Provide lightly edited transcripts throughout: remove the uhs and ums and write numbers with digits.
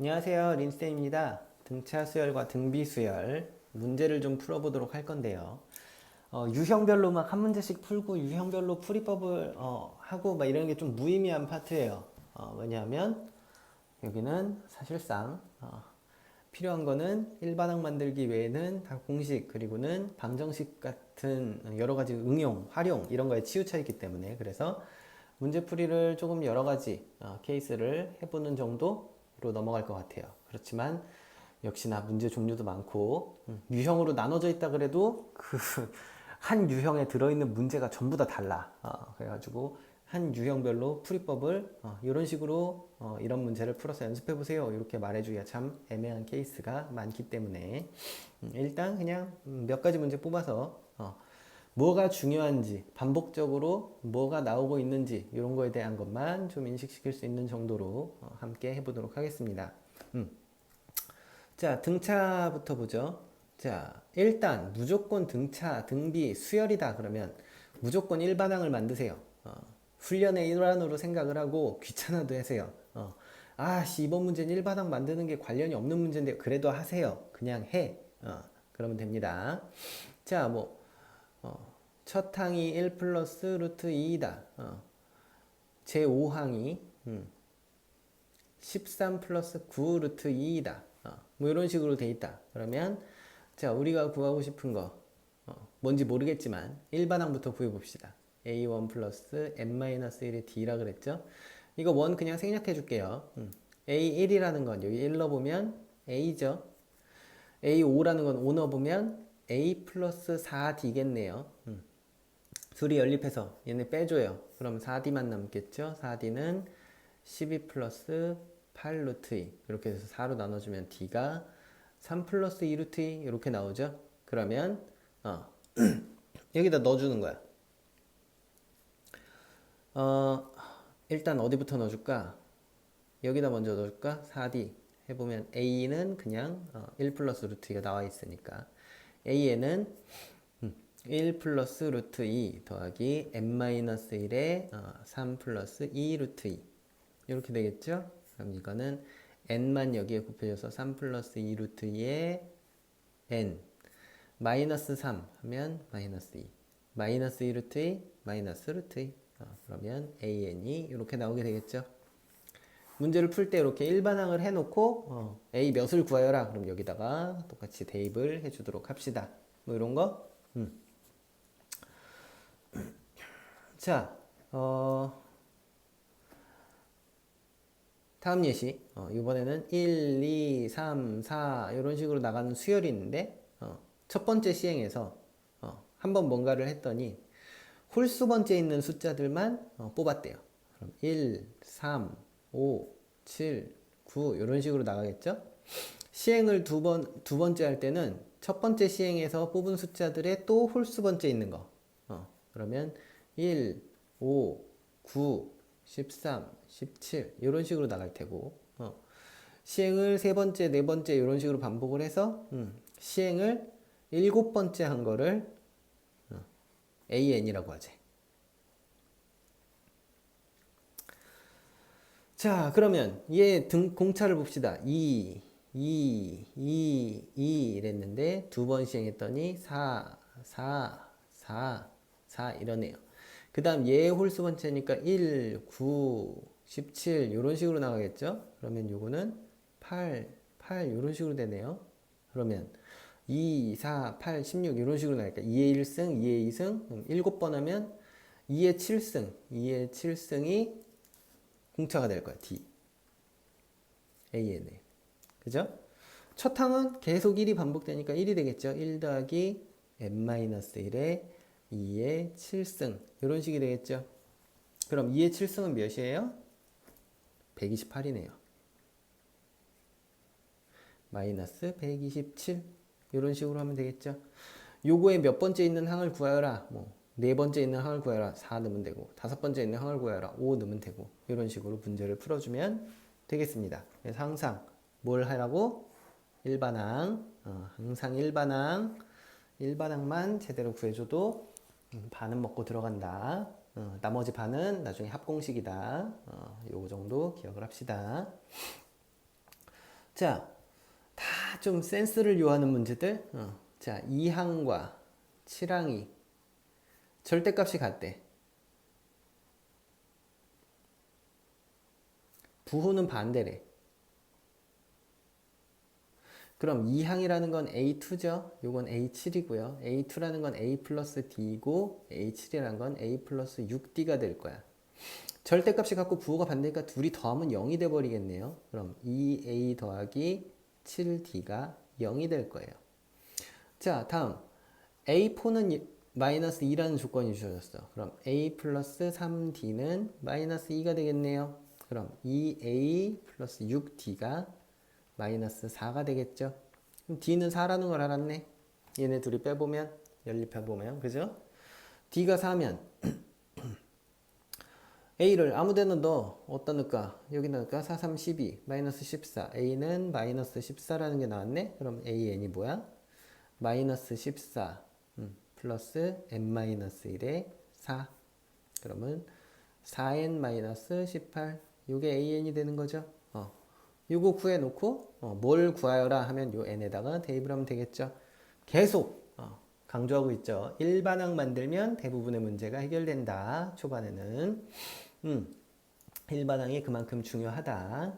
안녕하세요. 린스테입니다. 등차 수열과 등비 수열 문제를 좀 풀어보도록 할 건데요. 유형별로 막 한 문제씩 풀고 유형별로 풀이법을 하고 막 이런 게 좀 무의미한 파트예요. 왜냐하면 여기는 사실상 필요한 거는 일반항 만들기 외에는 다 공식 그리고는 방정식 같은 여러 가지 응용, 활용 이런 거에 치우쳐 있기 때문에 그래서 문제풀이를 조금 여러 가지 케이스를 해보는 정도로 넘어갈 것 같아요. 그렇지만 역시나 문제 종류도 많고 유형으로 나눠져 있다 그래도 그 한 유형에 들어있는 문제가 전부 다 달라. 그래가지고 한 유형별로 풀이법을 이런 식으로 이런 문제를 풀어서 연습해 보세요 이렇게 말해주기가 참 애매한 케이스가 많기 때문에 일단 그냥 몇 가지 문제 뽑아서 뭐가 중요한지 반복적으로 뭐가 나오고 있는지 이런 거에 대한 것만 좀 인식시킬 수 있는 정도로 함께 해보도록 하겠습니다. 자, 등차부터 보죠. 자, 일단 무조건 등차, 등비, 수열이다 그러면 무조건 일반항을 만드세요. 훈련의 일환으로 생각을 하고 귀찮아도 하세요. 이번 문제는 일반항 만드는 게 관련이 없는 문제인데 그래도 하세요. 그냥 해. 그러면 됩니다. 자, 첫 항이 1 플러스 루트 2이다. 제 5항이 13 플러스 9 루트 2이다. 뭐 이런 식으로 돼 있다. 그러면 자, 우리가 구하고 싶은 거 뭔지 모르겠지만 일반항부터 구해 봅시다. a1 플러스 n-1의 d라 그랬죠? 이거 원 그냥 생략해 줄게요. a1이라는 건 여기 1 넣어보면 a죠. a5라는 건 5 넣어보면 a 플러스 4d겠네요. 둘이 연립해서 얘네 빼줘요. 그럼 4d만 남겠죠? 4d는 12 플러스 8 루트 2 이렇게 해서 4로 나눠주면 d가 3 플러스 2 루트 2 이렇게 나오죠? 그러면 여기다 넣어주는 거야. 일단 어디부터 넣어줄까? 여기다 먼저 넣어줄까? 4d 해보면 a는 그냥 1 플러스 루트 2가 나와 있으니까 a에는 1 플러스 루트 2 더하기 n-1에 3 플러스 2 루트 2 이렇게 되겠죠? 그럼 이거는 n만 여기에 곱해져서 3 플러스 2 루트 2에 n 마이너스 3 하면 마이너스 2 마이너스 2 루트 2 마이너스 루트 2 그러면 an이 이렇게 나오게 되겠죠? 문제를 풀 때 이렇게 일반항을 해놓고 a 몇을 구하여라 그럼 여기다가 똑같이 대입을 해주도록 합시다. 뭐 이런 거? 자, 다음 예시. 이번에는 1, 2, 3, 4 이런 식으로 나가는 수열이 있는데 첫 번째 시행에서 한번 뭔가를 했더니 홀수 번째에 있는 숫자들만 뽑았대요. 그럼 1, 3, 5, 7, 9 이런 식으로 나가겠죠? 시행을 두 번째 할 때는 첫 번째 시행에서 뽑은 숫자들의 또 홀수 번째 있는 거. 그러면 1, 5, 9, 13, 17 이런 식으로 나갈 테고 시행을 세 번째, 네 번째 이런 식으로 반복을 해서 시행을 일곱 번째 한 거를 AN이라고 하지. 자, 그러면 얘 공차를 봅시다. 2 이랬는데 두 번 시행했더니 4 이러네요. 그 다음 얘 홀수 번째니까 1, 9, 17 이런 식으로 나가겠죠? 그러면 요거는 8 이런 식으로 되네요. 그러면 2, 4, 8, 16 이런 식으로 나니까 2의 1승, 2의 2승 7번 하면 2의 7승이 공차가 될 거야. D. AN에. 그죠? 첫 항은 계속 1이 반복되니까 1이 되겠죠. 1 더하기 n-1에 2의 7승 이런 식이 되겠죠. 그럼 2의 7승은 몇이에요? 128이네요. 마이너스 127 이런 식으로 하면 되겠죠. 요거에 몇 번째 있는 항을 구하여라. 네 번째 있는 항을 구하여라. 4 넣으면 되고 다섯 번째 있는 항을 구하여라. 5 넣으면 되고 이런 식으로 문제를 풀어주면 되겠습니다. 그래서 항상 뭘 하라고? 일반항. 항상 일반항만 제대로 구해줘도 반은 먹고 들어간다. 나머지 반은 나중에 합공식이다. 요거 정도 기억을 합시다. 자, 다 좀 센스를 요하는 문제들. 자, 2항과 7항이 절대값이 같대. 부호는 반대래. 그럼 2항이라는 건 A2죠. 요건 A7이고요. A2라는 건 A 플러스 D이고 A7이라는 건 A 플러스 6D가 될 거야. 절대값이 같고 부호가 반대니까 둘이 더하면 0이 돼버리겠네요. 그럼 2A 더하기 7D가 0이 될 거예요. 자, 다음 A4는 마이너스 2라는 조건이 주어졌어. 그럼 A 플러스 3D는 마이너스 2가 되겠네요. 그럼 2A 플러스 6D가 마이너스 4가 되겠죠. 그럼 D는 4라는 걸 알았네. 얘네 둘이 빼보면 연립해보면 그죠? D가 4면 A를 아무데나 넣어. 어디다 넣을까? 여기다 넣을까? 4, 3, 12 마이너스 14. A는 마이너스 14라는 게 나왔네. 그럼 AN이 뭐야? 마이너스 14 플러스 n-1의 4. 그러면 4n 마이너스 18. 요게 AN이 되는 거죠. 요거 구해놓고 뭘 구하여라 하면 요 n에다가 대입을 하면 되겠죠. 계속 강조하고 있죠. 일반항 만들면 대부분의 문제가 해결된다. 초반에는 일반항이 그만큼 중요하다.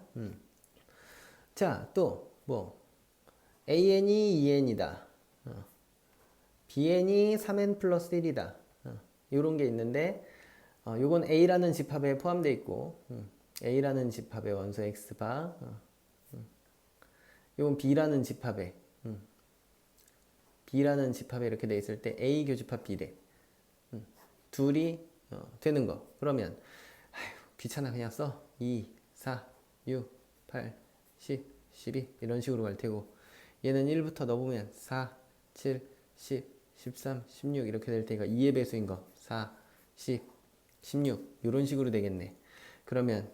자, 또 뭐 AN이 2N이다. BN이 3N 플러스 1이다. 요런 게 있는데 요건 A라는 집합에 포함되어 있고 A라는 집합의 원소 X바 요건 B라는 집합에 B라는 집합에 이렇게 돼 있을 때 A 교집합 B래. 둘이 되는 거. 그러면 귀찮아 그냥 써. 2, 4, 6, 8, 10, 12 이런 식으로 갈 테고 얘는 1부터 넣어보면 4, 7, 10, 13, 16 이렇게 될 테니까 2의 배수인 거 4, 10, 16 이런 식으로 되겠네. 그러면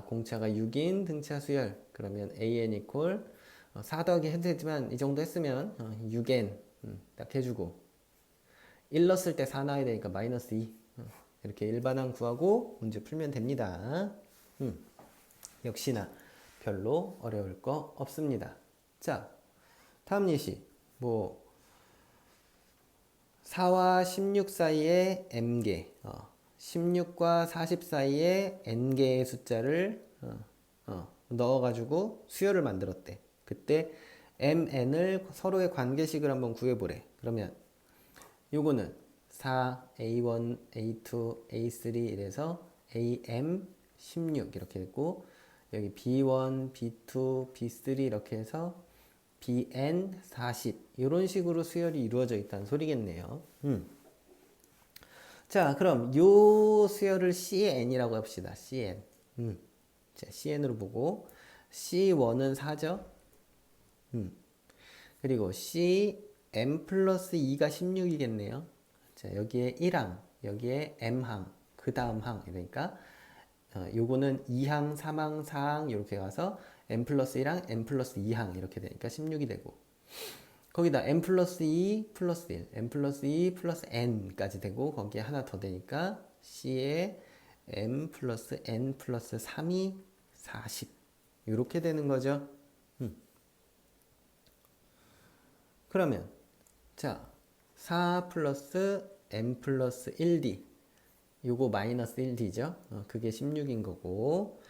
공차가 6인 등차 수열. 그러면 AN 이퀄 4 더하기 해도 되지만 이 정도 했으면 6N 딱 해주고 1 넣었을 때 4 나와야 되니까 마이너스 2 이렇게 일반항 구하고 문제 풀면 됩니다. 역시나 별로 어려울 거 없습니다. 자, 다음 예시 뭐 4와 16 사이에 m개 16과 40 사이에 n개의 숫자를 넣어가지고 수열을 만들었대. 그때 mn을 서로의 관계식을 한번 구해보래. 그러면 요거는 4, A1, A2, A3 이래서 AM 16 이렇게 됐고 여기 B1, B2, B3 이렇게 해서 BN 40 이런 식으로 수열이 이루어져 있다는 소리겠네요. 자, 그럼 요 수열을 CN이라고 합시다. CN. 자, CN으로 보고 C1은 4죠. 그리고 CM 플러스 2가 16이겠네요. 자, 여기에 1항, 여기에 M항, 그 다음 항. 그러니까 요거는 2항, 3항, 4항 이렇게 가서 M 플러스 1항, M 플러스 2항 이렇게 되니까 16이 되고 거기다 M 플러스 2 플러스 1, M 플러스 2 플러스 N까지 되고 거기에 하나 더 되니까 C에 M 플러스 N 플러스 3이 40 이렇게 되는 거죠. 그러면 자 4 플러스 M 플러스 1D 요거 마이너스 1D죠. 그게 16인 거고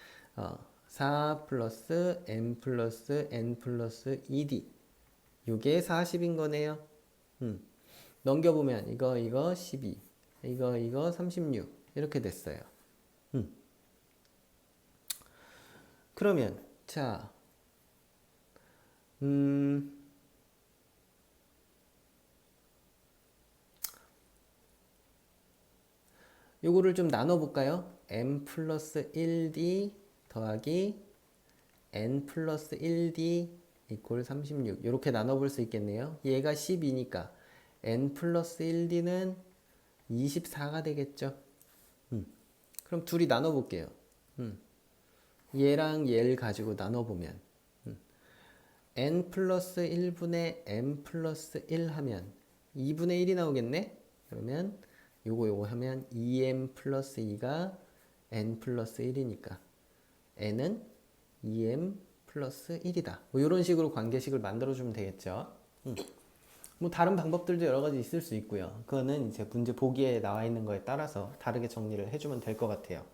4 플러스 M 플러스 N 플러스 2D 요게 40인 거네요. 넘겨보면 이거 12 이거 36 이렇게 됐어요. 그러면 자 요거를 좀 나눠볼까요? M 플러스 1D 더하기 N 플러스 1D 이퀄 36 이렇게 나눠볼 수 있겠네요. 얘가 12니까 N 플러스 1D는 24가 되겠죠. 그럼 둘이 나눠볼게요. 얘랑 얘를 가지고 나눠보면 N 플러스 1분의 M 플러스 1 하면 2분의 1이 나오겠네? 그러면 요거 하면 2M 플러스 2가 N 플러스 1이니까 N은 2M 플러스 1이다. 뭐 이런 식으로 관계식을 만들어주면 되겠죠. 뭐 다른 방법들도 여러 가지 있을 수 있고요. 그거는 이제 문제 보기에 나와 있는 거에 따라서 다르게 정리를 해주면 될 것 같아요.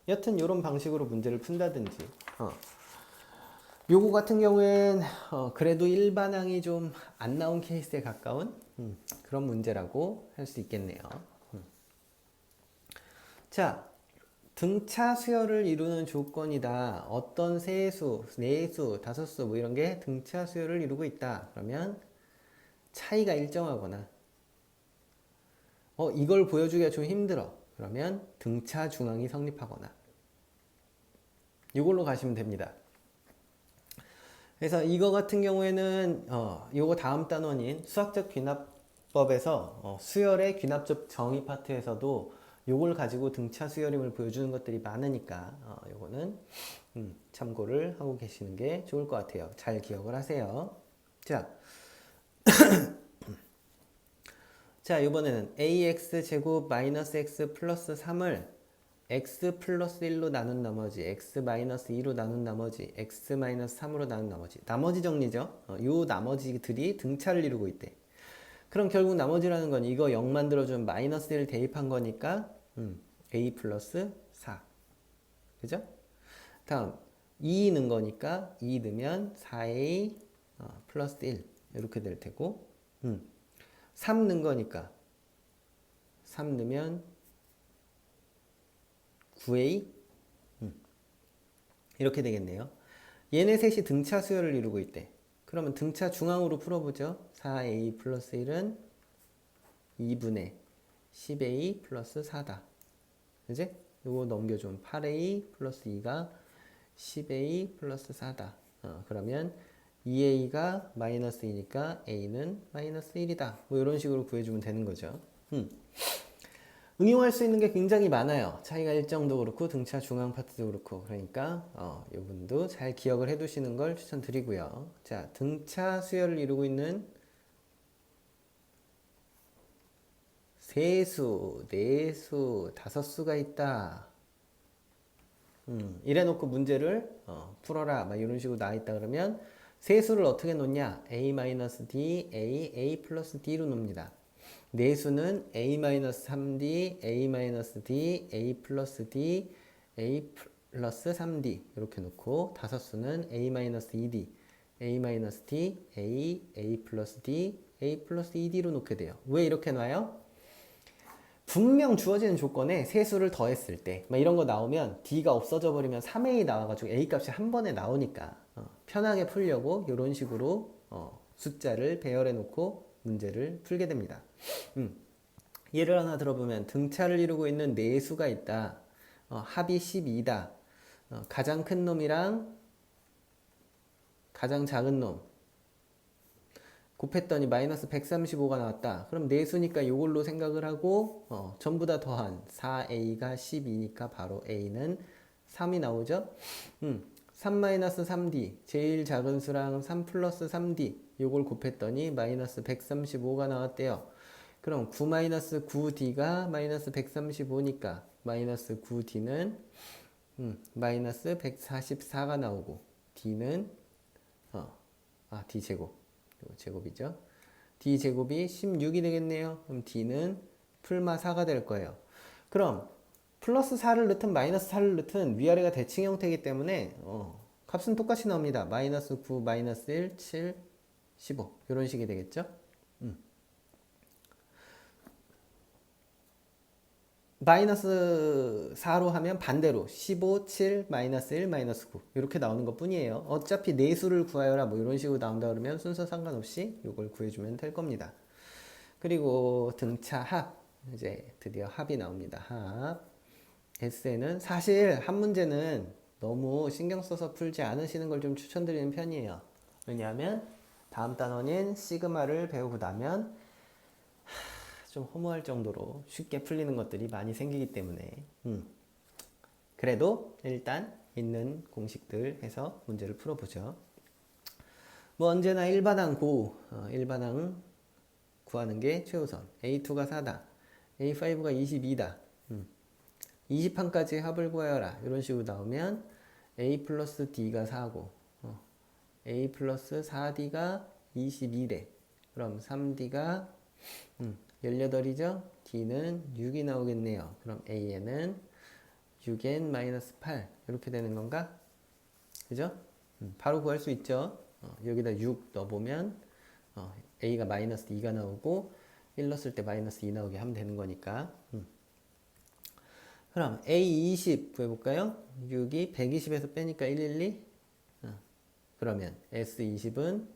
여튼 이런 방식으로 문제를 푼다든지. 요거 같은 경우엔 그래도 일반항이 좀 안 나온 케이스에 가까운 그런 문제라고 할 수 있겠네요. 자, 등차 수열을 이루는 조건이다. 어떤 세수, 네수, 다섯수 뭐 이런 게 등차 수열을 이루고 있다. 그러면 차이가 일정하거나 이걸 보여주기가 좀 힘들어. 그러면 등차 중항이 성립하거나 이걸로 가시면 됩니다. 그래서 이거 같은 경우에는 요거 다음 단원인 수학적 귀납법에서 수열의 귀납적 정의 파트에서도 요걸 가지고 등차 수열임을 보여주는 것들이 많으니까 요거는 참고를 하고 계시는 게 좋을 것 같아요. 잘 기억을 하세요. 자 이번에는 ax제곱 마이너스 x 플러스 3을 x 플러스 1로 나눈 나머지 x 마이너스 2로 나눈 나머지 x 마이너스 3으로 나눈 나머지 정리죠. 요 나머지들이 등차를 이루고 있대. 그럼 결국 나머지라는 건 이거 0 만들어준 마이너스 1 대입한 거니까 a 플러스 4 그죠? 다음 2 넣은 거니까 2 넣으면 4a 플러스 1 이렇게 될 테고 3 넣은 거니까 3 넣으면 9a 이렇게 되겠네요. 얘네 셋이 등차 수열을 이루고 있대. 그러면 등차 중앙으로 풀어보죠. 4a 플러스 1은 2분의 10a 플러스 4다. 그지? 요거 넘겨주면 8a 플러스 2가 10a 플러스 4다. 그러면 2a가 마이너스 2니까 a는 마이너스 1이다. 뭐 이런 식으로 구해주면 되는 거죠. 응용할 수 있는 게 굉장히 많아요. 차이가 일정도 그렇고 등차 중앙 파트도 그렇고 그러니까 이분도 잘 기억을 해 두시는 걸 추천드리고요. 자, 등차 수열을 이루고 있는 세수, 네수, 다섯수가 있다. 이래놓고 문제를 풀어라 막 이런 식으로 나와 있다 그러면 세수를 어떻게 놓냐? a-d, a 플러스 d로 놉니다. 네수는 a-3d, a-d, a 플러스 d, a 플러스 3d 이렇게 놓고 다섯수는 a-2d, a-d, a 플러스 d, a 플러스 2d로 놓게 돼요. 왜 이렇게 놔요? 분명 주어지는 조건에 세수를 더했을 때 이런 거 나오면 d가 없어져 버리면 3a 나와가지고 a 값이 한 번에 나오니까 편하게 풀려고 이런 식으로 숫자를 배열해 놓고 문제를 풀게 됩니다. 예를 하나 들어보면 등차를 이루고 있는 네수가 있다. 합이 12다. 가장 큰 놈이랑 가장 작은 놈 곱했더니 마이너스 135가 나왔다. 그럼 네수니까 이걸로 생각을 하고 전부 다 더한 4a가 12니까 바로 a는 3이 나오죠. 3-3d 제일 작은 수랑 3 플러스 3d 요걸 곱했더니 마이너스 135가 나왔대요. 그럼 9-9d가 마이너스 135니까 마이너스 9d는 마이너스 144가 나오고 d는 d제곱 제곱이죠. d제곱이 16이 되겠네요. 그럼 d는 풀마 4가 될 거예요. 그럼 플러스 4를 넣든 마이너스 4를 넣든 위아래가 대칭 형태이기 때문에 값은 똑같이 나옵니다. 마이너스 9, 마이너스 1, 7, 15 이런 식이 되겠죠. 마이너스 4로 하면 반대로 15, 7, 마이너스 1, 마이너스 9 이렇게 나오는 것 뿐이에요. 어차피 네수를 구하여라 뭐 이런 식으로 나온다 그러면 순서 상관없이 이걸 구해주면 될 겁니다. 그리고 등차 합 이제 드디어 합이 나옵니다. 합 S에는 사실 한 문제는 너무 신경 써서 풀지 않으시는 걸 좀 추천드리는 편이에요. 왜냐하면 다음 단원인 시그마를 배우고 나면 좀 허무할 정도로 쉽게 풀리는 것들이 많이 생기기 때문에 그래도 일단 있는 공식들 해서 문제를 풀어보죠. 뭐 언제나 일반항 일반항 구하는 게 최우선. A2가 4다. A5가 22다. 20항까지 합을 구하여라. 이런 식으로 나오면 A 플러스 D가 4고 a 플러스 4d가 22래. 그럼 3d가 18이죠? d는 6이 나오겠네요. 그럼 a는 6n 마이너스 8 이렇게 되는 건가? 그죠? 바로 구할 수 있죠? 여기다 6 넣어보면 a가 마이너스 2가 나오고 1 넣었을 때 마이너스 2 나오게 하면 되는 거니까. 그럼 A20 구해볼까요? 6이 120에서 빼니까 112? 그러면 S20은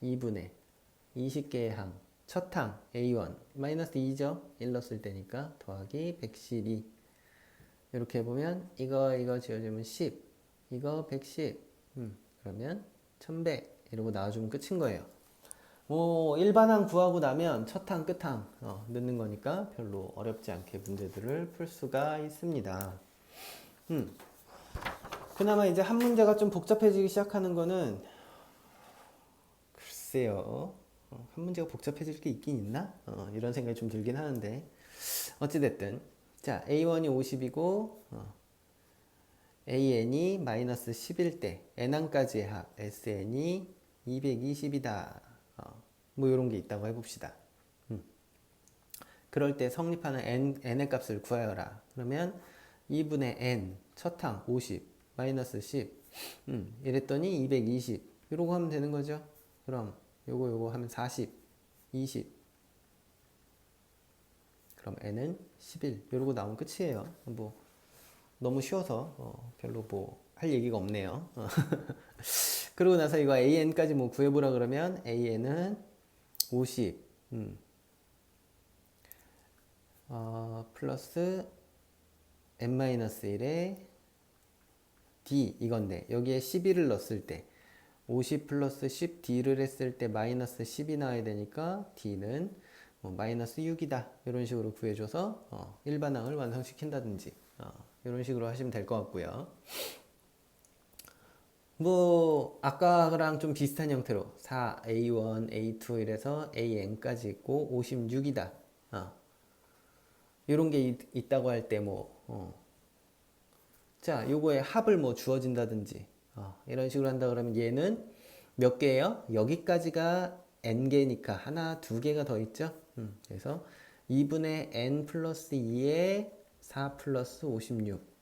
2분의 20개의 항, 첫 항 A1 마이너스 2죠? 1 넣었을 때니까 더하기 112 이렇게 해보면 이거 지어주면 10 이거 110 그러면 1100 이러고 나와주면 끝인 거예요. 뭐 일반항 구하고 나면 첫항 끝항 넣는 거니까 별로 어렵지 않게 문제들을 풀 수가 있습니다. 그나마 이제 한 문제가 좀 복잡해지기 시작하는 거는 글쎄요. 한 문제가 복잡해질 게 있긴 있나? 이런 생각이 좀 들긴 하는데 어찌됐든 자 A1이 50이고 AN이 마이너스 10일 때 N항까지의 합 SN이 220이다. 뭐 이런 게 있다고 해봅시다. 그럴 때 성립하는 n의 값을 구하여라. 그러면 2분의 n 첫항 50 마이너스 10 이랬더니 220 이러고 하면 되는 거죠. 그럼 요거 하면 40 20 그럼 n은 11 이러고 나오면 끝이에요. 뭐 너무 쉬워서 별로 뭐 할 얘기가 없네요. 그러고 나서 이거 an까지 뭐 구해보라 그러면 an은 50 플러스 n-1에 d 이건데 여기에 11을 넣었을 때 50 플러스 10d를 했을 때 마이너스 10이 나와야 되니까 d는 뭐 마이너스 6이다 이런 식으로 구해줘서 일반항을 완성시킨다든지 이런 식으로 하시면 될 것 같고요. 뭐 아까랑 좀 비슷한 형태로 4a1 a2 이래서 an까지 있고 56이다 이런 게 있다고 할 때 자 요거에 합을 뭐 주어진다든지 이런 식으로 한다 그러면 얘는 몇 개예요? 여기까지가 n개니까 하나 두 개가 더 있죠. 그래서 2분의 n 플러스 2에 4 플러스 56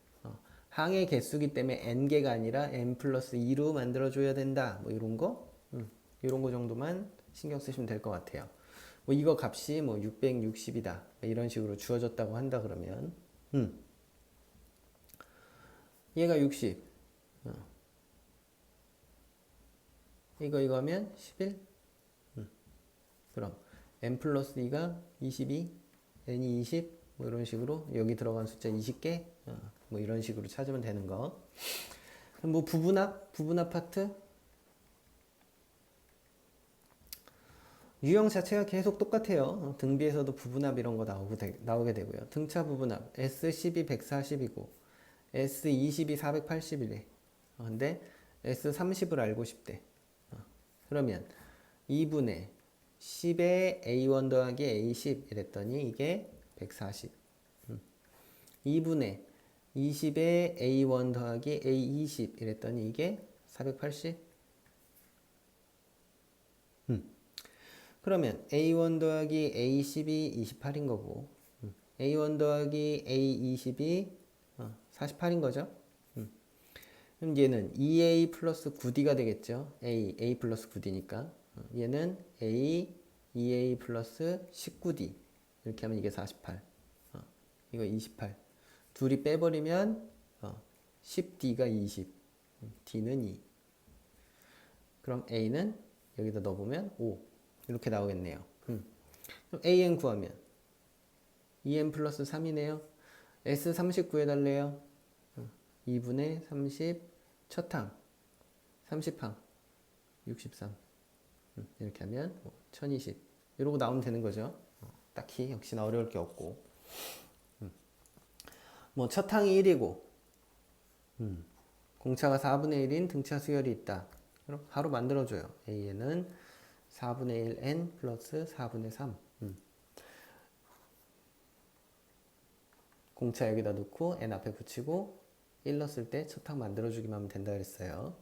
항의 개수기 때문에 n개가 아니라 n 플러스 2로 만들어줘야 된다. 뭐 이런 거 이런 거 정도만 신경 쓰시면 될 것 같아요. 뭐 이거 값이 뭐 660이다. 이런 식으로 주어졌다고 한다 그러면 얘가 60 이거 하면 11 그럼 n 플러스 2가 22 n이 20 뭐 이런 식으로 여기 들어간 숫자 20개 뭐 이런 식으로 찾으면 되는 거. 뭐 부분합 파트 유형 자체가 계속 똑같아요. 등비에서도 부분합 이런 거 나오게 되고요. 등차 부분합 S12 140이고 S20이 480이래. 근데 S30을 알고 싶대. 그러면 2분의 10에 A1 더하기 A10 이랬더니 이게 140 2분의 20에 A1 더하기 A20 이랬더니 이게 480 그러면 A1 더하기 A10이 28인 거고 A1 더하기 A20이 48인 거죠. 그럼 얘는 2A 플러스 9D가 되겠죠. A 플러스 9D니까 얘는 A 2A 플러스 19D 이렇게 하면 이게 48 이거 28 둘이 빼버리면 10D가 20 D는 2 그럼 A는 여기다 넣어보면 5 이렇게 나오겠네요. 그럼 AN 구하면 2N 플러스 3이네요. S30 구해달래요. 2분의 30 첫항 30항 63 이렇게 하면 1020 이러고 나오면 되는 거죠. 딱히 역시나 어려울 게 없고 뭐 첫항이 1이고 공차가 4분의 1인 등차 수열이 있다. 그럼 바로 만들어줘요. A는 4분의 1 n 플러스 4분의 3 공차 여기다 넣고 n 앞에 붙이고 1 넣었을 때 첫항 만들어주기만 하면 된다 그랬어요.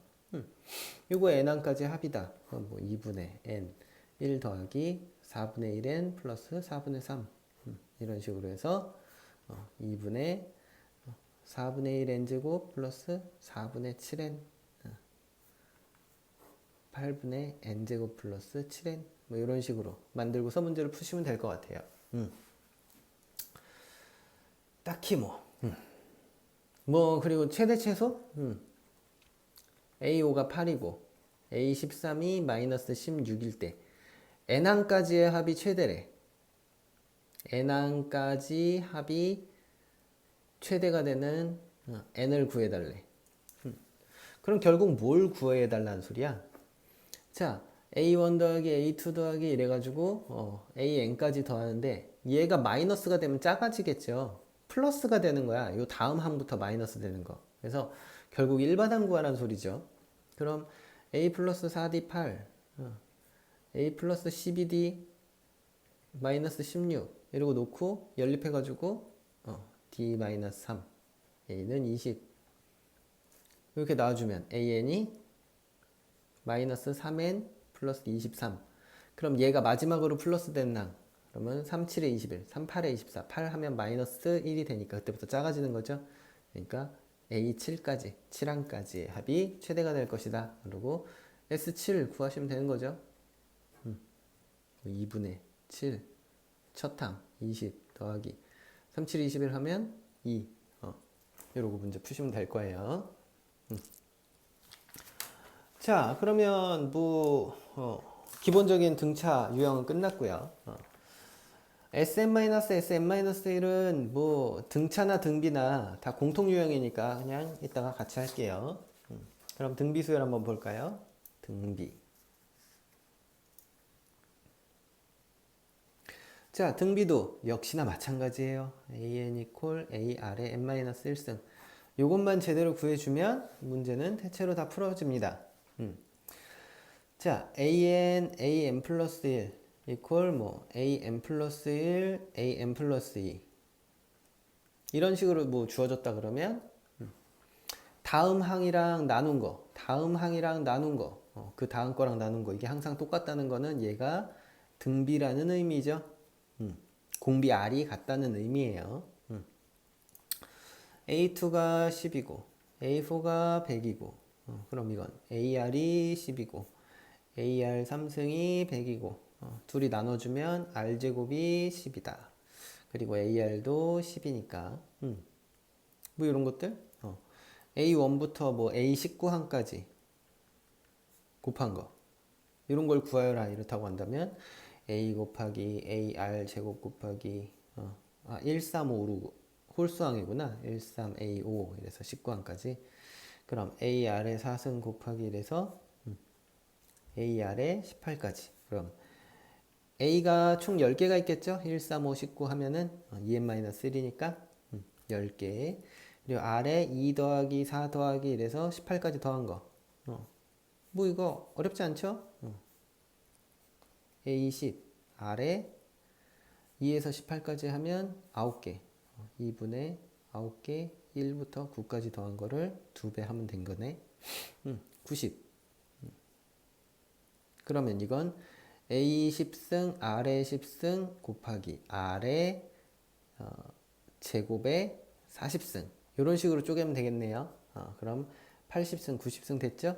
요거 n항까지 합이다. 그럼 뭐 2분의 n 1 더하기 4분의 1n 플러스 4분의 3 이런 식으로 해서 2분의 4분의 1 n제곱 플러스 4분의 7n 8분의 n제곱 플러스 7n 뭐 이런 식으로 만들고서 문제를 푸시면 될 것 같아요. 딱히 뭐 그리고 최대 최소 A5가 8이고 A13이 마이너스 16일 때 n항까지의 합이 최대래. n항까지 합이 최대가 되는 n을 구해달래. 그럼 결국 뭘 구해달라는 소리야? 자, A1 더하기 A2 더하기 이래가지고 AN까지 더하는데 얘가 마이너스가 되면 작아지겠죠. 플러스가 되는 거야. 요 다음 항부터 마이너스 되는 거. 그래서 결국 일반항 구하라는 소리죠. 그럼 A 플러스 4D 8 A 플러스 12D 마이너스 16 이러고 놓고 연립해가지고 D 마이너스 3 A는 20 이렇게 나와주면 AN이 마이너스 3n 플러스 23 그럼 얘가 마지막으로 플러스 되는 항 그러면 3, 7에 21, 3, 8에 24 8 하면 마이너스 1이 되니까 그때부터 작아지는 거죠. 그러니까 A7까지 7항까지의 합이 최대가 될 것이다. 그리고 S7 구하시면 되는 거죠. 2분의 7 첫항 20 더하기 3, 7, 21 하면 2 이러고 문제 푸시면 될 거예요. 자, 그러면 기본적인 등차 유형은 끝났고요. SM-SM-1은 등차나 등비나 다 공통 유형이니까 그냥 이따가 같이 할게요. 그럼 등비 수열 한번 볼까요? 등비. 자, 등비도 역시나 마찬가지예요. AN 이퀄 AR의 n-1승. 요것만 제대로 구해주면 문제는 대체로 다 풀어집니다. 자, AN 플러스 1 이퀄 AN 플러스 1 AN 플러스 2 이런 식으로 주어졌다 그러면 다음 항이랑 나눈 거 그 다음 거랑 나눈 거 이게 항상 똑같다는 거는 얘가 등비라는 의미죠. 공비 R이 같다는 의미예요. A2가 10이고 A4가 100이고 그럼 이건 AR이 10이고 AR 3승이 100이고 둘이 나눠주면 R제곱이 10이다. 그리고 AR도 10이니까 이런 것들 A1부터 A19항까지 곱한 거 이런 걸 구하여라 이렇다고 한다면 A 곱하기 AR 제곱 곱하기 1356 홀수항이구나. 13A5 이래서 19항까지 그럼 AR의 4승 곱하기 이래서 AR의 18까지 그럼 A가 총 10개가 있겠죠? 1, 3, 5, 19 하면은 2n-1이니까 10개 그리고 R에 2 더하기 4 더하기 이래서 18까지 더한 거 이거 어렵지 않죠? A10 R에 2에서 18까지 하면 9개 2분의 9개 1부터 9까지 더한 거를 2배 하면 된 거네. 90 그러면 이건 A 10승 R의 10승 곱하기 R의 제곱의 40승 이런 식으로 쪼개면 되겠네요. 그럼 80승 90승 됐죠?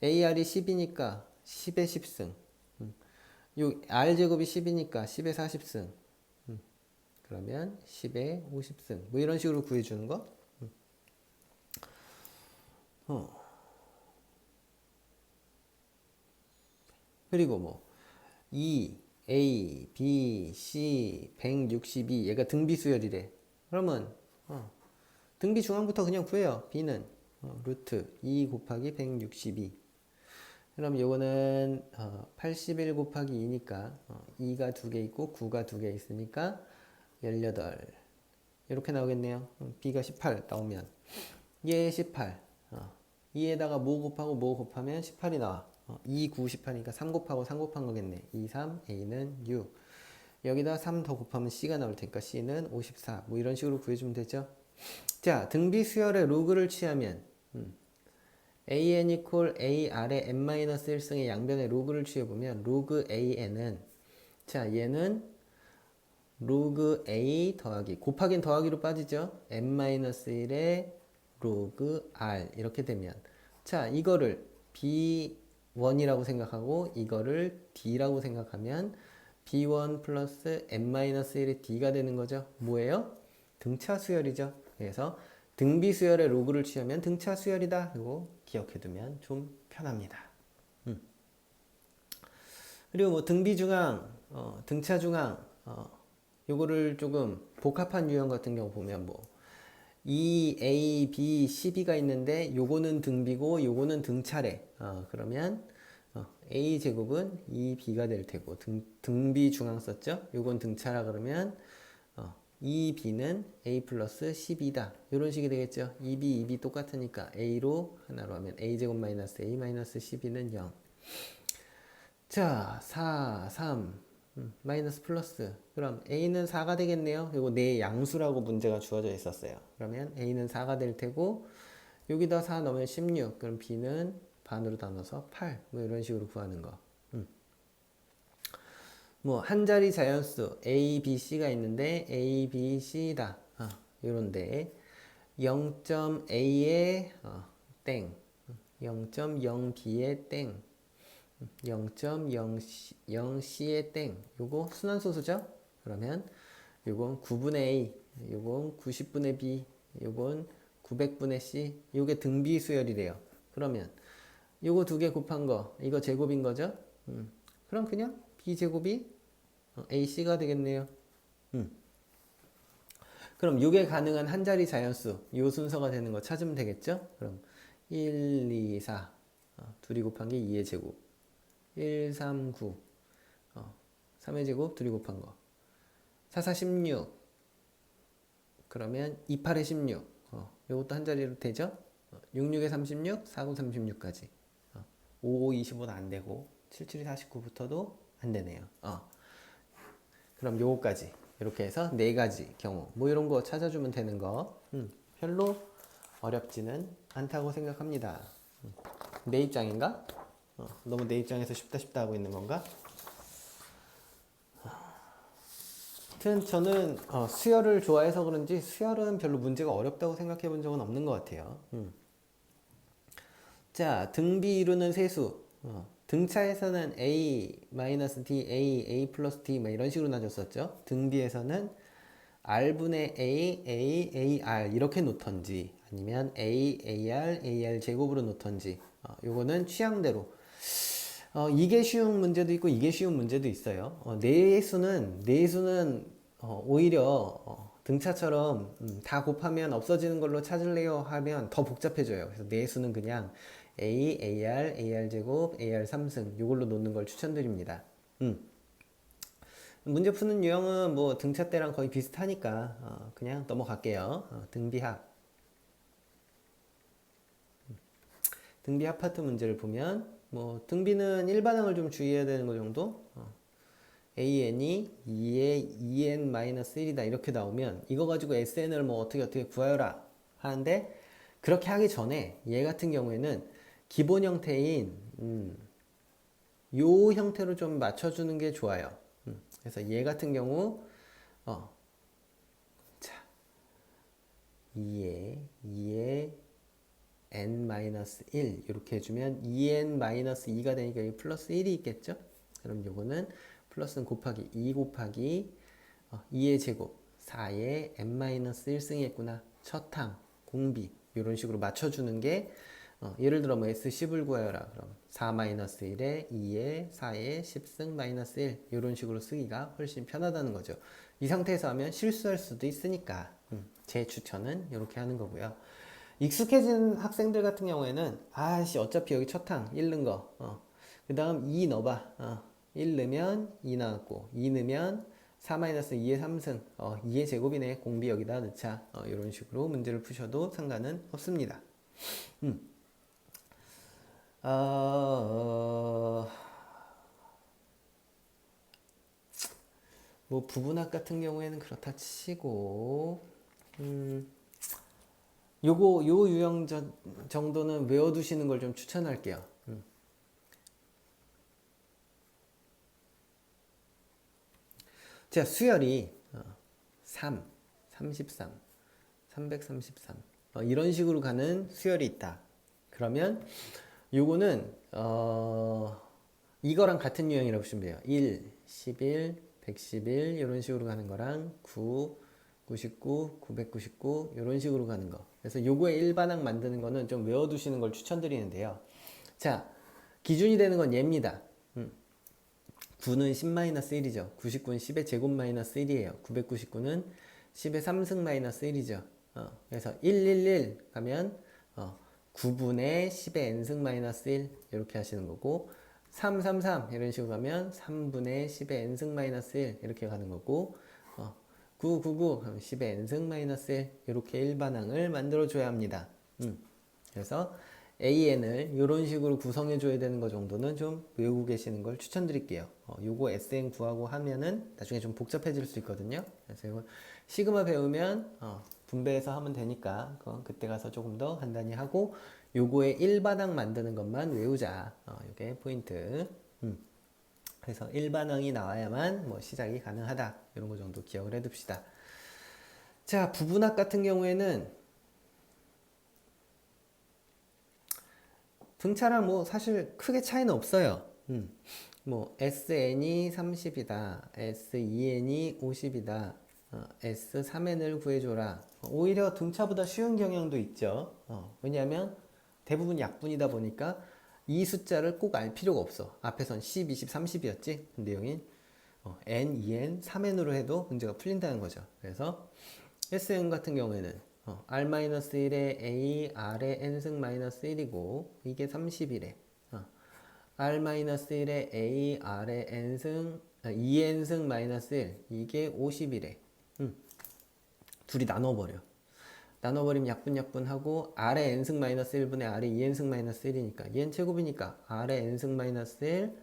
AR이 10이니까 10의 10승 요 R제곱이 10이니까 10의 40승 그러면 10의 50승 이런 식으로 구해주는 거. 그리고 2, A, B, C 162 얘가 등비 수열이래. 그러면 등비 중앙부터 그냥 구해요. B는 루트 2 곱하기 162 그럼 요거는 81 곱하기 2니까 2가 2개 있고 9가 2개 있으니까 18 이렇게 나오겠네요. B가 18 나오면 얘 18 2에다가 곱하고 곱하면 18이 나와. 2, 9, 18이니까 3 곱하고 3 곱한 거겠네. 2, 3, A는 6 여기다 3 더 곱하면 C가 나올 테니까 C는 54 이런 식으로 구해주면 되죠. 자, 등비 수열의 로그를 취하면 an equal ar의 n-1승의 양변의 로그를 취해보면 로그 an은 자 얘는 로그 a 더하기 곱하기는 더하기로 빠지죠. n-1의 로그 r 이렇게 되면 자 이거를 b1이라고 생각하고 이거를 d라고 생각하면 b1 플러스 n-1의 d가 되는 거죠. 뭐예요? 등차 수열이죠. 그래서 등비 수열의 로그를 취하면 등차 수열이다. 이거 기억해두면 좀 편합니다. 그리고 뭐 등비 중앙, 등차 중앙, 요거를 조금 복합한 유형 같은 경우 보면 뭐 E, A, B, CB가 있는데 요거는 등비고 요거는 등차래. 그러면 A 제곱은 2B가 될 테고 등비 중앙 썼죠? 요건 등차라 그러면 2B는 A 플러스 12다. 이런 식이 되겠죠. 2B, 2B 똑같으니까 A로 하나로 하면 A 제곱 마이너스 A 마이너스 12는 0. 자, 4, 3, 마이너스 플러스. 그럼 A는 4가 되겠네요. 이거 네 양수라고 문제가 주어져 있었어요. 그러면 A는 4가 될 테고 여기다 4 넣으면 16. 그럼 B는 반으로 나눠서 8. 뭐 이런 식으로 구하는 거. 뭐 한 자리 자연수 A, B, C가 있는데 A, B, C다. 요런데 0.A에 땡, 0.0B에 땡, 0.0C에 땡. 요거 순환소수죠? 그러면 요건 9분의 A, 요건 90분의 B, 요건 900분의 C. 요게 등비 수열이래요. 그러면 요거 두 개 곱한 거, 이거 제곱인 거죠? 그럼 그냥 B제곱이 AC가 되겠네요. 그럼 요게 가능한 한 자리 자연수, 요 순서가 되는 거 찾으면 되겠죠? 그럼 1, 2, 4, 둘이 곱한 게 2의 제곱, 1, 3, 9, 3의 제곱, 둘이 곱한 거, 4, 4, 16, 그러면 2, 8에 16, 요것도 한 자리로 되죠? 6, 6에 36, 4, 9, 36까지. 5, 5, 25는 안 되고, 7, 7, 49부터도 안 되네요. 그럼 요거까지. 이렇게 해서 네 가지 경우. 뭐 이런 거 찾아주면 되는 거. 별로 어렵지는 않다고 생각합니다. 내 입장인가? 너무 내 입장에서 쉽다 쉽다 하고 있는 건가? 하여튼 저는 수열을 좋아해서 그런지 수열은 별로 문제가 어렵다고 생각해 본 적은 없는 것 같아요. 자, 등비 이루는 세수. 등차에서는 A, D, A 플러스 D 뭐 이런 식으로 나눴었죠. 등비에서는 R분의 AR 이렇게 놓던지 아니면 AR 제곱으로 놓던지 요거는 취향대로 이게 쉬운 문제도 있고 이게 쉬운 문제도 있어요. 내수는 오히려 등차처럼 다 곱하면 없어지는 걸로 찾을래요 하면 더 복잡해져요. 그래서 내수는 그냥 AR 제곱, AR 3승 이걸로 놓는 걸 추천드립니다. 문제 푸는 유형은 뭐 등차 때랑 거의 비슷하니까 그냥 넘어갈게요. 등비합 파트 문제를 보면 뭐 등비는 일반항을 좀 주의해야 되는 거 정도. AN이 2에 2n-1이다 이렇게 나오면 이거 가지고 SN을 뭐 어떻게 구하여라 하는데 그렇게 하기 전에 얘 같은 경우에는 기본 형태인 요 형태로 좀 맞춰주는 게 좋아요. 그래서 얘 같은 경우 자 2에 n-1 이렇게 해주면 2n-2가 되니까 여기 플러스 1이 있겠죠? 그럼 요거는 플러스는 곱하기 2 곱하기 2의 제곱 4에 n-1승이 했구나. 첫항 공비 이런 식으로 맞춰주는 게 예를 들어 뭐 S10을 구하여라. 그럼 4-1에 2에 4에 10승 마이너스 1 이런 식으로 쓰기가 훨씬 편하다는 거죠. 이 상태에서 하면 실수할 수도 있으니까 제 추천은 이렇게 하는 거고요. 익숙해진 학생들 같은 경우에는 아씨 어차피 여기 첫항 1 넣은 거그 다음 2 넣어봐 1 넣으면 2 나왔고 2 넣으면 4-2의 3승 2의 제곱이네. 공비 여기다 넣자. 이런 식으로 문제를 푸셔도 상관은 없습니다. 뭐 부분학 같은 경우에는 그렇다 치고 요 유형 정도는 외워두시는 걸 좀 추천할게요. 자, 수열이 3, 33, 333 이런 식으로 가는 수열이 있다. 그러면 요거는 이거랑 같은 유형이라고 보시면 돼요. 1, 11, 111 이런 식으로 가는 거랑 9, 99, 999 이런 식으로 가는 거. 그래서 요거의 일반항 만드는 거는 좀 외워두시는 걸 추천드리는데요. 자, 기준이 되는 건 얘입니다. 9는 10-1이죠. 99는 10의 제곱 마이너스 1이에요. 999는 10의 3승 마이너스 1이죠. 그래서 111 가면 9분의 10의 n승 마이너스 1 이렇게 하시는 거고 333 이런 식으로 가면 3분의 10의 n승 마이너스 1 이렇게 가는 거고 999 그럼 10의 n승 마이너스 1 이렇게 일반항을 만들어 줘야 합니다. 그래서 AN을 이런 식으로 구성해 줘야 되는 거 정도는 좀 외우고 계시는 걸 추천드릴게요. 요거 SN 구하고 하면은 나중에 좀 복잡해질 수 있거든요. 그래서 이거 시그마 배우면 분배해서 하면 되니까 그때 가서 조금 더 간단히 하고 요거의 일반항 만드는 것만 외우자. 요게 포인트. 그래서 일반항이 나와야만 뭐 시작이 가능하다. 이런 거 정도 기억을 해둡시다. 자, 부분학 같은 경우에는 등차랑 뭐 사실 크게 차이는 없어요. 뭐 SN이 30이다, SEN이 50이다, S3N을 구해줘라. 오히려 등차보다 쉬운 경향도 있죠. 왜냐하면 대부분 약분이다 보니까 이 숫자를 꼭 알 필요가 없어. 앞에선 10, 20, 30이었지. 내용인 N, 2N, 3N으로 해도 문제가 풀린다는 거죠. 그래서 SN 같은 경우에는 R-1에 A, R의 N승 마이너스 1이고 이게 30이래. R-1에 A, R의 N승 2N승 마이너스 1 이게 50이래. 둘이 나눠버려. 나눠버리면 약분하고 R의 N승 마이너스 1분의 R의 2N승 마이너스 1이니까 얘는 제곱이니까 R의 N승 마이너스 1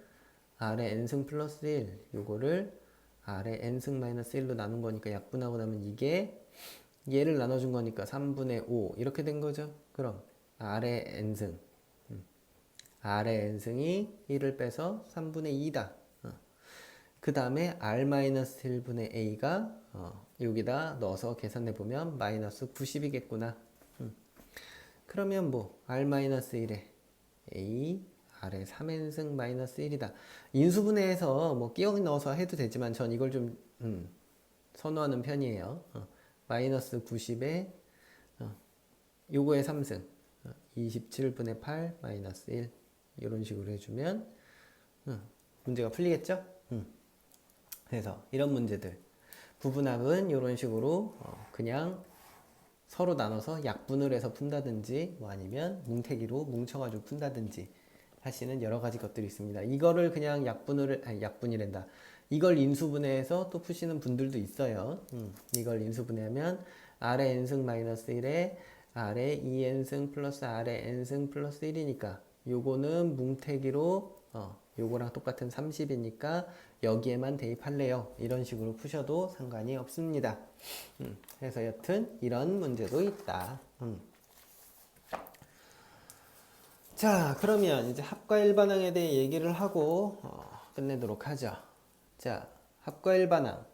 R의 N승 플러스 1 요거를 R의 N승 마이너스 1로 나눈 거니까 약분하고 나면 이게 얘를 나눠준 거니까 3분의 5 이렇게 된 거죠. 그럼 R의 n승 R의 n승이 1을 빼서 3분의 2다. 그 다음에 R-1분의 A가 여기다 넣어서 계산해 보면 마이너스 90이겠구나. 그러면 뭐 R-1에 A R의 3n승 마이너스 1이다. 인수분해해서 뭐 끼워 넣어서 해도 되지만 전 이걸 좀 선호하는 편이에요. 마이너스 90에 요거의 3승 27분의 8 마이너스 1 이런 식으로 해주면 문제가 풀리겠죠? 그래서 이런 문제들 부분합은 이런 식으로 그냥 서로 나눠서 약분을 해서 푼다든지 뭐 아니면 뭉태기로 뭉쳐가지고 푼다든지 하시는 여러 가지 것들이 있습니다. 이거를 그냥 약분이란다. 이걸 인수분해해서 또 푸시는 분들도 있어요. 이걸 인수분해하면 R의 n승 마이너스 1에 R의 2n승 플러스 R의 n승 플러스 1이니까 요거는 뭉태기로 요거랑 똑같은 30이니까 여기에만 대입할래요. 이런 식으로 푸셔도 상관이 없습니다. 그래서 여튼 이런 문제도 있다. 자, 그러면 이제 합과 일반항에 대해 얘기를 하고 끝내도록 하죠. 자, 합과 일반항.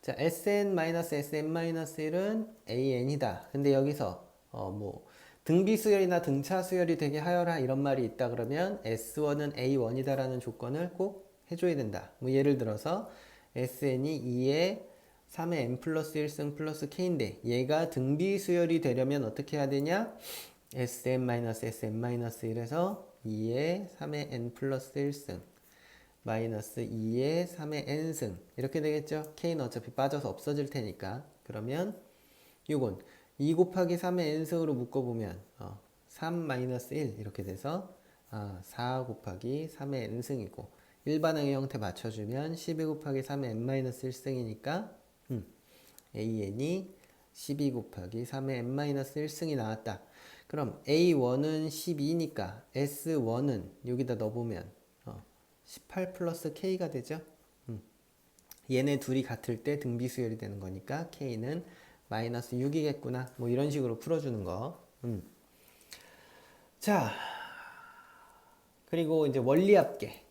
자, Sn-Sn-1은 AN이다. 근데 여기서 뭐 등비수열이나 등차수열이 되게 하여라 이런 말이 있다 그러면 S1은 A1이다 라는 조건을 꼭 해줘야 된다. 뭐 예를 들어서 Sn이 2에 3의 n 플러스 1승 플러스 k인데 얘가 등비수열이 되려면 어떻게 해야 되냐? Sn-Sn-1에서 2에 3의 n 플러스 1승 마이너스 2에 3의 n승 이렇게 되겠죠. k는 어차피 빠져서 없어질 테니까. 그러면 이건 2 곱하기 3의 n승으로 묶어보면 3 마이너스 1 이렇게 돼서 4 곱하기 3의 n승이고 일반항의 형태 맞춰주면 12 곱하기 3의 n 마이너스 1승이니까 an이 12 곱하기 3의 n 마이너스 1승이 나왔다. 그럼 A1은 12니까 S1은 여기다 넣어보면 18 플러스 K가 되죠. 얘네 둘이 같을 때 등비수열이 되는 거니까 K는 마이너스 6이겠구나. 뭐 이런 식으로 풀어주는 거. 자, 그리고 이제 원리합계.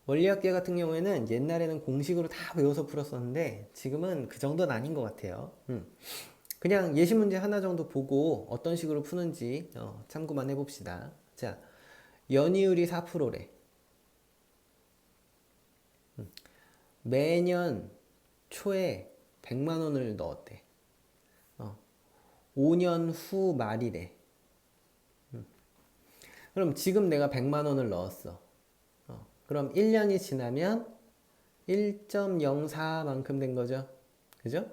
원리합계 같은 경우에는 옛날에는 공식으로 다 외워서 풀었었는데 지금은 그 정도는 아닌 것 같아요. 그냥 예시 문제 하나 정도 보고 어떤 식으로 푸는지 참고만 해봅시다. 자, 연이율이 4%래. 매년 초에 100만 원을 넣었대. 5년 후 말이래. 그럼 지금 내가 100만 원을 넣었어. 그럼 1년이 지나면 1.04만큼 된 거죠. 그죠?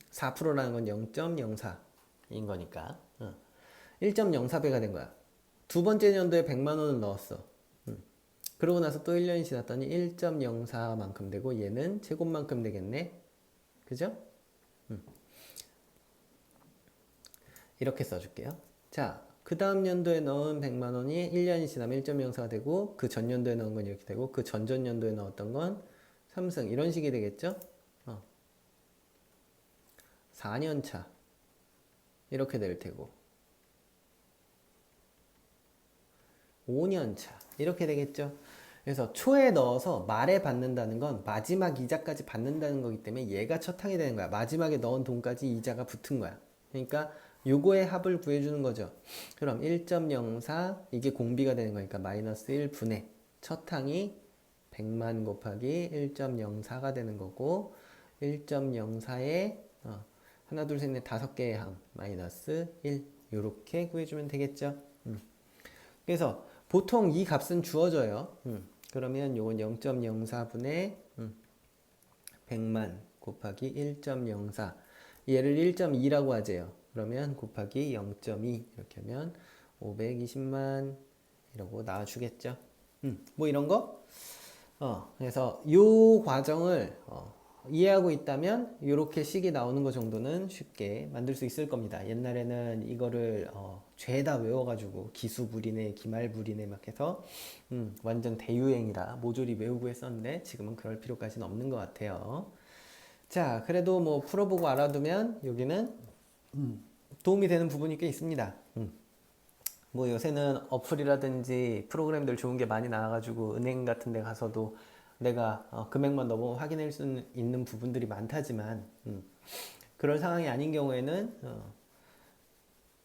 4%라는 건 0.04인 거니까 1.04배가 된 거야. 두 번째 연도에 100만 원을 넣었어. 그러고 나서 또 1년이 지났더니 1.04만큼 되고 얘는 제곱만큼 되겠네. 그죠? 이렇게 써줄게요. 자, 그 다음 연도에 넣은 100만 원이 1년이 지나면 1.04가 되고 그 전 연도에 넣은 건 이렇게 되고 그 전전 연도에 넣었던 건 3승 이런 식이 되겠죠? 4년 차 이렇게 될 테고 5년 차 이렇게 되겠죠? 그래서 초에 넣어서 말에 받는다는 건 마지막 이자까지 받는다는 거기 때문에 얘가 첫 항이 되는 거야. 마지막에 넣은 돈까지 이자가 붙은 거야. 그러니까 요거의 합을 구해주는 거죠. 그럼 1.04 이게 공비가 되는 거니까 마이너스 1분의 첫 항이 100만 곱하기 1.04가 되는 거고 1.04에 하나 둘 셋 넷 다섯 개의 항 마이너스 1 요렇게 구해주면 되겠죠. 그래서 보통 이 값은 주어져요. 그러면 요건 0.04분의 100만 곱하기 1.04 얘를 1.2라고 하재요. 그러면 곱하기 0.2 이렇게 하면 520만 이러고 나와주겠죠. 뭐 이런 거 그래서 요 과정을 이해하고 있다면 이렇게 식이 나오는 거 정도는 쉽게 만들 수 있을 겁니다. 옛날에는 이거를 죄다 외워가지고 기수불이네 기말불이네 막 해서 완전 대유행이라 모조리 외우고 했었는데 지금은 그럴 필요까지는 없는 것 같아요. 자, 그래도 뭐 풀어보고 알아두면 여기는 도움이 되는 부분이 꽤 있습니다. 뭐 요새는 어플이라든지 프로그램들 좋은 게 많이 나와가지고 은행 같은 데 가서도 내가 금액만 너무 확인할 수 있는 부분들이 많다지만 그런 상황이 아닌 경우에는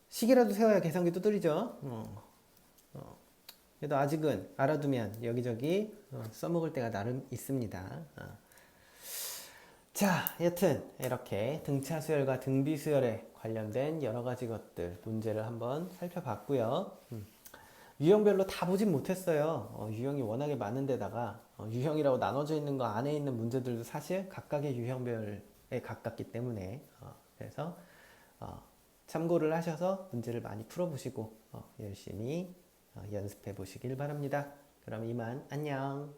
식이라도 세워야 계산기 두드리죠. 그래도 아직은 알아두면 여기저기 써먹을 때가 나름 있습니다. 자, 여튼 이렇게 등차 수열과 등비 수열에 관련된 여러 가지 것들 문제를 한번 살펴봤고요. 유형별로 다 보진 못했어요. 유형이 워낙에 많은데다가 유형이라고 나눠져 있는 거 안에 있는 문제들도 사실 각각의 유형별에 가깝기 때문에 그래서 참고를 하셔서 문제를 많이 풀어보시고 열심히 연습해 보시길 바랍니다. 그럼 이만 안녕.